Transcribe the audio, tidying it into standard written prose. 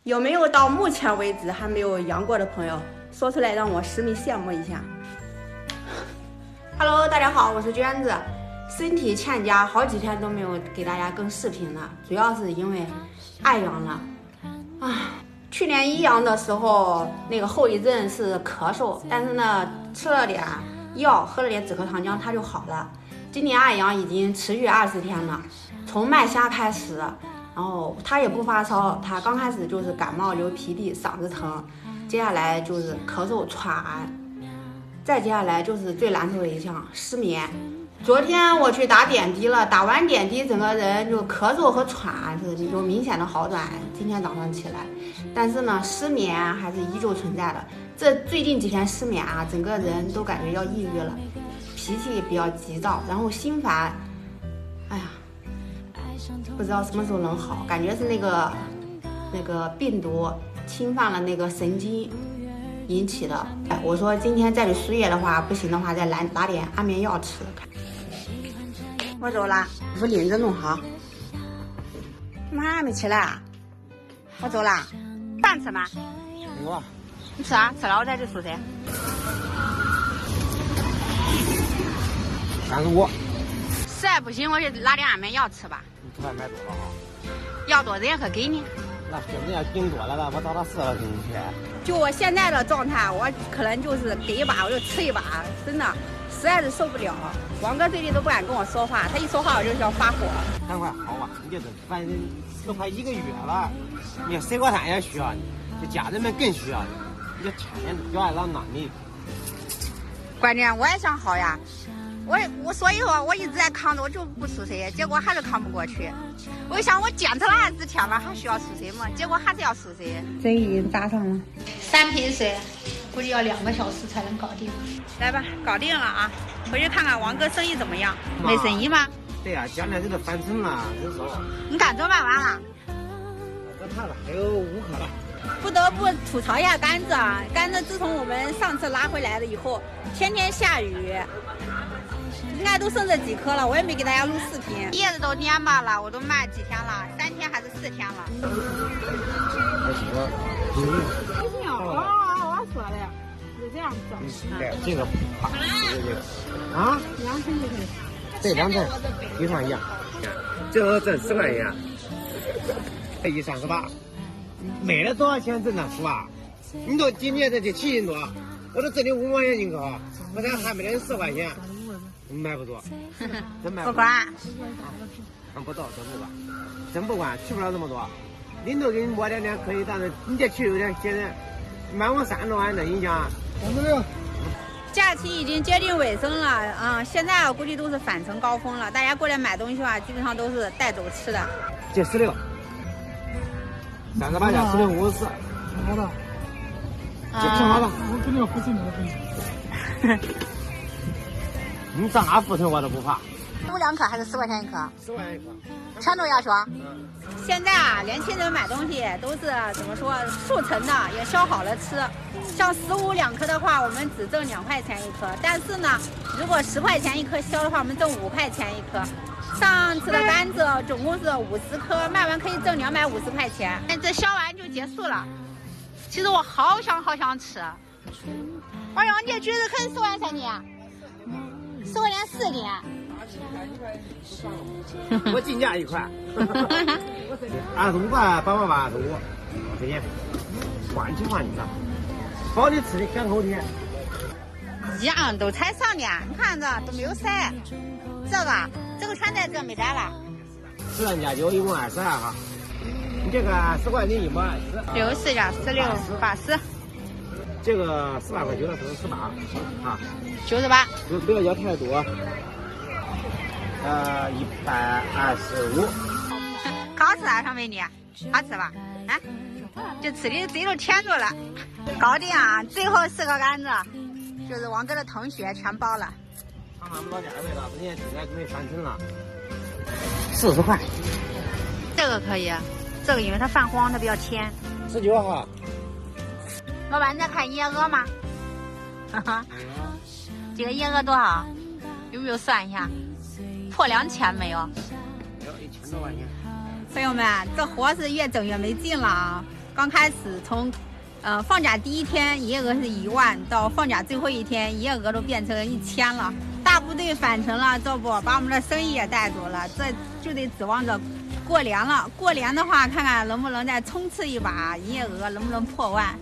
有没有到目前为止还没有阳过的朋友，说出来让我实名羡慕一下。Hello， 大家好，我是娟子。身体欠佳，好几天都没有给大家更视频了，主要是因为爱阳了。去年一阳的时候，那个后遗症是咳嗽，但是呢，吃了点药，喝了点止咳糖浆，它就好了。今年爱阳已经持续20天了，从麦虾开始，然后他也不发烧，他刚开始就是感冒、流鼻涕、嗓子疼，接下来就是咳嗽、喘，再接下来就是最难受的一项失眠。昨天我去打点滴了，打完点滴整个人就咳嗽和喘是有明显的好转。今天早上起来，但是呢失眠还是依旧存在的。这最近几天失眠啊，整个人都感觉要抑郁了，脾气比较急躁，然后心烦。哎呀，不知道什么时候能好，感觉是那个病毒侵犯了那个神经引起的。我说今天再去输液的话，不行的话再拿点安眠药吃。我走了，把领子弄好。怎么还没起来啊？我走了，饭吃吗？有啊。你吃啊，吃了我再去宿舍。35。实在不行我就拿点安眠药吃吧。你突然买多了啊？要多人家可给你。那兄弟要订多了，我找他40了给你钱。就我现在的状态，我可能就是给一把我就吃一把，真的实在是受不了。王哥最近都不敢跟我说话，他一说话我就要发火。赶快好吧，你这反正都快1个月了，你水果摊也需要你，这家人们更需要你，你这天天吊儿郎当的。关键我也想好呀，所以说我一直在扛着，我就不出水，结果还是扛不过去。我想我坚持了20天了，还需要出水吗？结果还是要出水。水已经打上了，3瓶水，估计要2个小时才能搞定。来吧，搞定了啊！回去看看王哥生意怎么样？没生意吗？对呀，将来这都翻成了，人少。你甘蔗卖完了？这差了，还有5颗了。不得不吐槽一下甘蔗啊！甘蔗自从我们上次拉回来了以后，天天下雨，应该都剩这几颗了。我也没给大家录视频，叶子都蔫巴了，我都卖几天了？3天还是4天了？我说的是这样子。这个啊，2层就可以。对，2层一上一样。这个挣10块钱，138，卖了多少钱挣了是吧？你都今年这7斤多，我都挣你5毛钱一颗，我这还没得10块钱，买不着，真买不着。不管，不到，真不管，去不了那么多。领头给你摸点可以，但是你这去有点些人满我30多万的，你讲。假期已经接近尾声了啊，现在我估计都是返程高峰了。大家过来买东西的话，基本上都是带走吃的。这16，38加16，54。好的。这挺好的。我肯定要付钱的。你上哪付钱我都不怕。5两颗还是10块钱一颗？10块钱一颗。全都要求。现在啊，年轻人买东西都是怎么说，速成的，也削好了吃。像15两颗的话，我们只挣2块钱一颗。但是呢，如果10块钱一颗削的话，我们挣5块钱一颗。上次的甘蔗总共是50颗，卖完可以挣250块钱。这削完就结束了。其实我好想吃。王阳姐橘子可以10块钱的，10块钱4斤。我进价1块，25块885，这些换起换你的，保你吃的赶后天。一样都才上的，你看这都没有晒，这个全在这没摘了。13加9一共22哈，你这个10块钱1毛20。64加16 80。这个18块9的是18啊，98。不要要太多。125。好吃啊，小美女，好吃吧？啊，这吃的嘴都甜住了。搞定啊！最后4个甘蔗，就是王哥的同学全包了。看看我们老家的味道，人家今天准备翻成了40块。这个可以，这个因为它泛黄，它比较甜。19哈。老板，你在看椰鹅吗？哈哈，这个椰鹅多少？有没有算一下？破2000没有？有1000多块钱。朋友们，这活是越整越没劲了啊！刚开始从放假第1天营业额是1万，到放假最后1天营业额都变成1000了。大部队返程了，这不把我们的生意也带走了，这就得指望着过年了。过年的话，看看能不能再冲刺一把，营业额能不能破万。